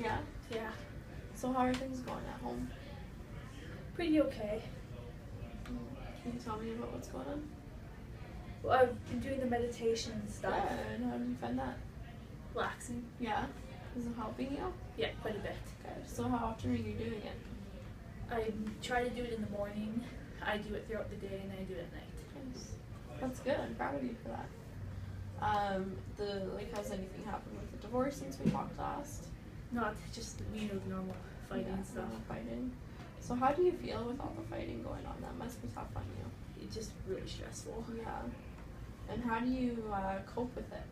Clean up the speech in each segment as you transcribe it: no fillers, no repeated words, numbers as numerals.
Yeah? Yeah. So how are things going at home? Pretty okay. Can you tell me about what's going on? Well, I've been doing the meditation and stuff. Good. How do you find that? Relaxing. Yeah? Is it helping you? Yeah, quite a bit. Good. So how often are you doing it? I try to do it in the morning. I do it throughout the day, and I do it at night. Nice. That's good. I'm proud of you for that. Has anything happened with the divorce since we talked last? Not just, the normal fighting and stuff. Normal fighting. So how do you feel with all the fighting going on? That must be tough on you. It's just really stressful. Yeah. And how do you cope with it?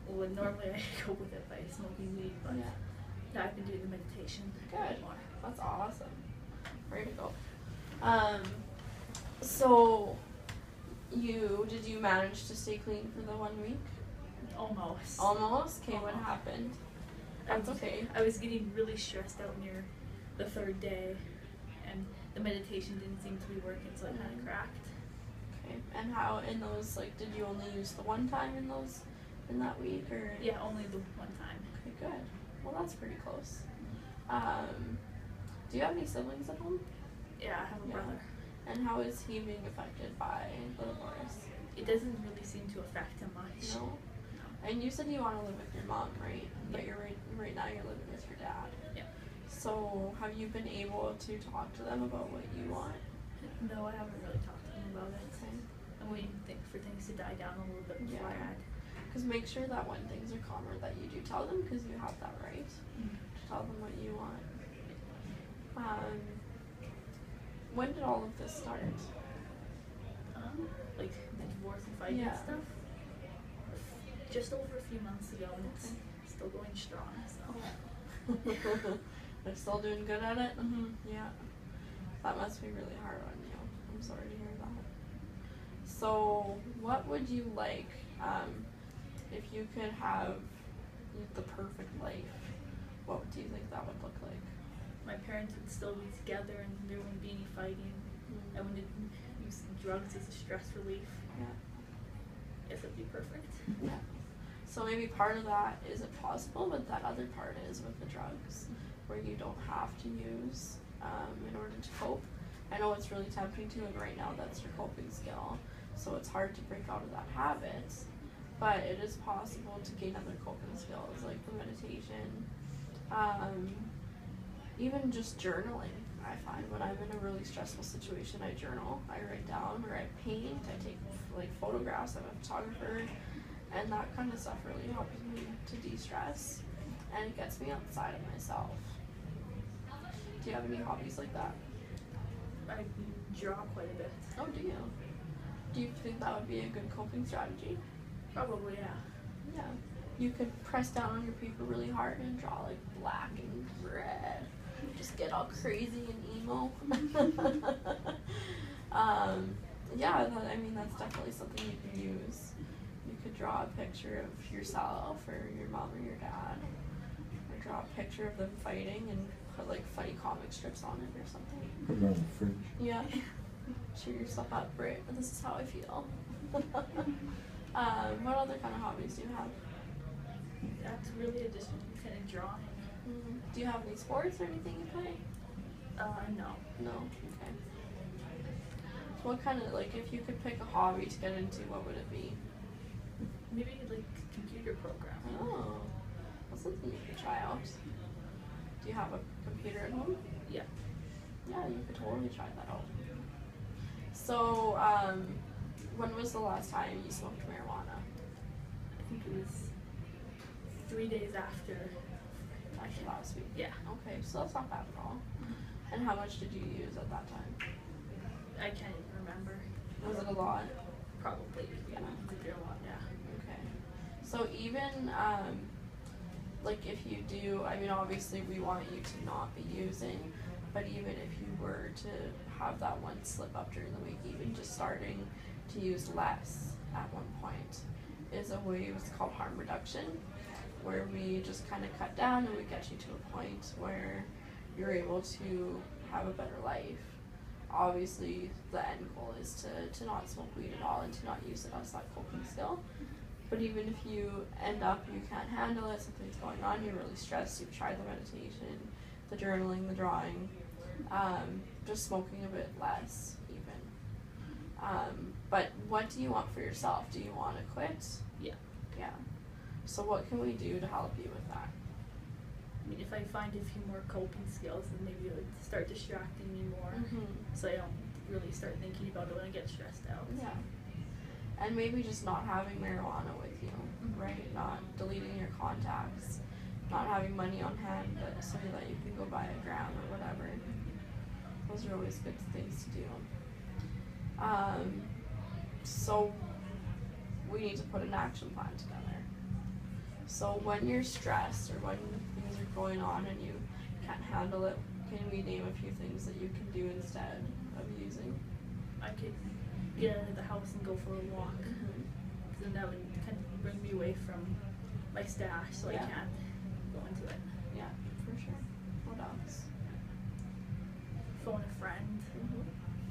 Well, normally I cope with it by smoking weed, but Yeah. now I've been doing the meditation. Good. More. That's awesome. Way to go. So did you manage to stay clean for the 1 week? Almost. Almost? Okay, what happened? That's okay. I was getting really stressed out near the third day, and the meditation didn't seem to be working, so I kind of cracked. Okay. And how in those, did you only use the one time in that week, or? Yeah, only the one time. Okay, good. Well, that's pretty close. Do you have any siblings at home? Yeah, I have a brother. And how is he being affected by the divorce? It doesn't really seem to affect him much. No? And you said you want to live with your mom, right? But you're right now you're living with your dad. Yeah. So have you been able to talk to them about what you want? No, I haven't really talked to him about it. Okay. I'm waiting for things to die down a little bit before I add. Because make sure that when things are calmer that you do tell them, because you have that right to tell them what you want. When did all of this start? Like the divorce and fighting and stuff. Just over a few months ago, and it's still going strong. So. They're still doing good at it? Yeah. That must be really hard on you. I'm sorry to hear that. So, what would you like if you could have the perfect life? What do you think that would look like? My parents would still be together, and there wouldn't be any fighting. I wouldn't use drugs as a stress relief. Yeah. Yes, that'd be perfect. Yeah. So maybe part of that isn't possible, but that other part is with the drugs, where you don't have to use in order to cope. I know it's really tempting to, and right now that's your coping skill, so it's hard to break out of that habit, but it is possible to gain other coping skills like the meditation, even just journaling. I find when I'm in a really stressful situation, I journal, I write down, or I paint, I take photographs. I'm a photographer, and that kind of stuff really helps me to de-stress, and it gets me outside of myself. Do you have any hobbies like that? I draw quite a bit. Oh, do you? Do you think that would be a good coping strategy? Probably, yeah. Yeah. You could press down on your paper really hard and draw black and red. Just get all crazy and emo. That's definitely something you can use. You could draw a picture of yourself or your mom or your dad, or draw a picture of them fighting and put funny comic strips on it or something. Put it on the fridge. Yeah. Cheer yourself up, right? This is how I feel. What other kind of hobbies do you have? That's really it, just kind of drawing. Do you have any sports or anything you play? No. No? Okay. So what kind of, if you could pick a hobby to get into, what would it be? Maybe computer programming. Oh, that's something you could try out. Do you have a computer at home? Yeah. Yeah, you could totally try that out. So, when was the last time you smoked marijuana? I think it was 3 days after. Actually, last week. Yeah. Okay, so that's not bad at all. And how much did you use at that time? I can't even remember. Was it a lot? Probably. Yeah. A lot, yeah. Okay. So even, if you do, obviously we want you to not be using, but even if you were to have that one slip up during the week, even just starting to use less at one point is a way, it's called harm reduction, where we just kind of cut down and we get you to a point where you're able to have a better life. Obviously, the end goal is to not smoke weed at all and to not use it as that coping skill. But even if you end up, you can't handle it, something's going on, you're really stressed, you've tried the meditation, the journaling, the drawing, just smoking a bit less even. But what do you want for yourself? Do you want to quit? Yeah. Yeah. So what can we do to help you with that? I mean, if I find a few more coping skills, then maybe it would start distracting me more, so I don't really start thinking about it when I get stressed out. Yeah. And maybe just not having marijuana with you, right? Not deleting your contacts, not having money on hand, but so that you can go buy a gram or whatever. Those are always good things to do. So we need to put an action plan together. So when you're stressed or when things are going on and you can't handle it, can we name a few things that you can do instead of using? I could get out of the house and go for a walk, because then that would kind of bring me away from my stash, so I can't go into it. Yeah, for sure. What else? Phone a friend,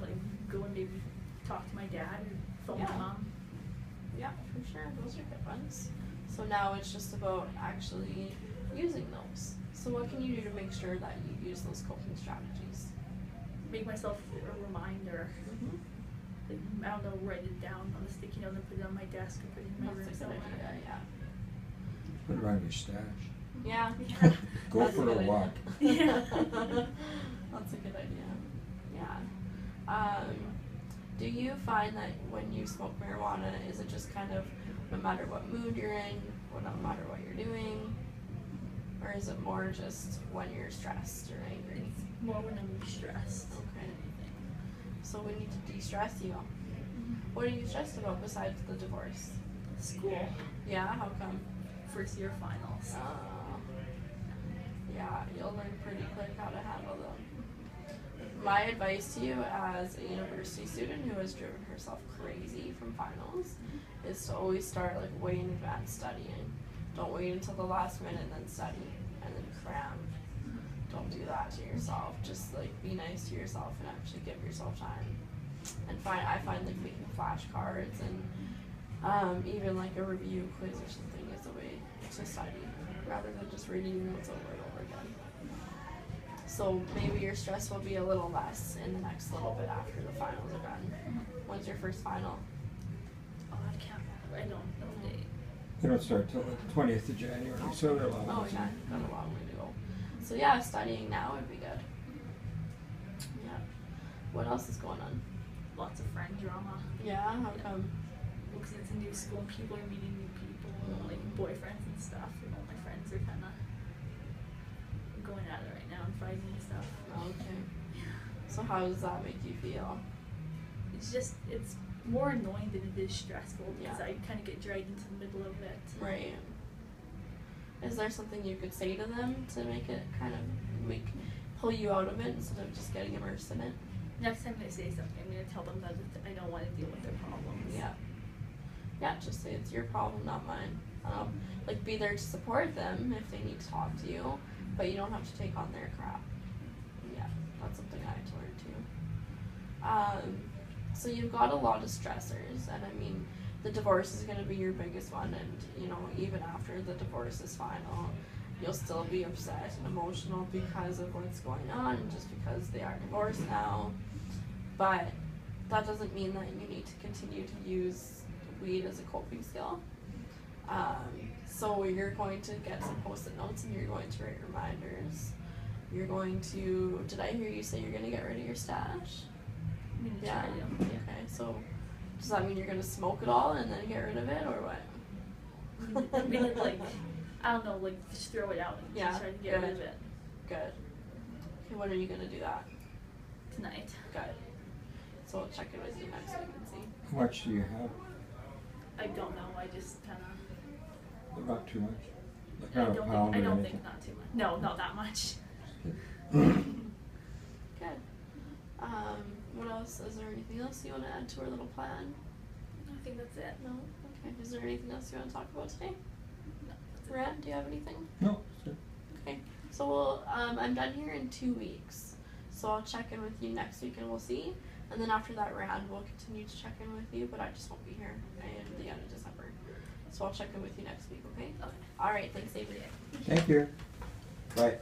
like go and maybe talk to my dad or phone my mom. Yeah, for sure. Those are good ones. So now it's just about actually using those. So what can you do to make sure that you use those coping strategies? Make myself a reminder. Like, I don't know, write it down on a sticky note and put it on my desk or put it in my room somewhere. Yeah. Put it on your stash. Yeah. Go That's for a good walk. Idea. That's a good idea. Yeah. Do you find that when you smoke marijuana, is it just kind of no matter what mood you're in, or no matter what you're doing, or is it more just when you're stressed or angry? It's more when I'm stressed. Okay. So we need to de-stress you. What are you stressed about besides the divorce? School. Yeah, how come? First year finals. Yeah, you'll learn pretty quick how to handle them. My advice to you as a university student who has driven herself crazy from finals is to always start like way in advance studying. Don't wait until the last minute and then study and then cram. Don't do that to yourself. Just like be nice to yourself and actually give yourself time. And I find like making flashcards and even like a review quiz or something is a way to study rather than just reading your notes over and over again. So maybe your stress will be a little less in the next little bit after the finals are done. When's your first final? Oh, I don't know the date. They don't start till the 20th of January, so they're long. Oh yeah, got a long way to go. So yeah, studying now would be good. Yeah. What else is going on? Lots of friend drama. Yeah, how come? Because it's a new school and people are meeting new people, like boyfriends and stuff, and all my friends are kind of going at it right now and fighting and stuff. Okay. So how does that make you feel? It's more annoying than it is stressful because Yeah. I kind of get dragged into the middle of it. Right. Is there something you could say to them to make it kind of pull you out of it instead of just getting immersed in it? Next time they say something, I'm going to tell them that I don't want to deal with their problems. Yeah. Yeah, just say it's your problem, not mine. Like be there to support them if they need to talk to you, but you don't have to take on their crap. Yeah, that's something I had to learn too. So you've got a lot of stressors, and I mean, the divorce is going to be your biggest one, and you know, even after the divorce is final, you'll still be upset and emotional because of what's going on, and just because they are divorced now. But that doesn't mean that you need to continue to use weed as a coping skill. So you're going to get some post-it notes and you're going to write reminders. You're going to, did I hear you say you're going to get rid of your stash? Yeah. Okay, so does that mean you're going to smoke it all and then get rid of it, or what? I mean, like, I don't know, like, just throw it out and just try to get rid of it. Good. Okay, when are you going to do that? Tonight. Good. So I'll check in with you next week and see. How much do you have? I don't know, I just kind of... Not too much? Like I not a pound or don't anything? think not too much. No, not that much. Good. What else? Is there anything else you want to add to our little plan? I think that's it. No? Okay. Is there anything else you want to talk about today? No. Ren, do you have anything? No, it's good. Okay. So we'll, I'm done here in 2 weeks. So I'll check in with you next week and we'll see. And then after that round, we'll continue to check in with you, but I just won't be here in the end of December. So I'll check in with you next week, okay? Okay. Alright, thanks Avery. Thank you. Bye.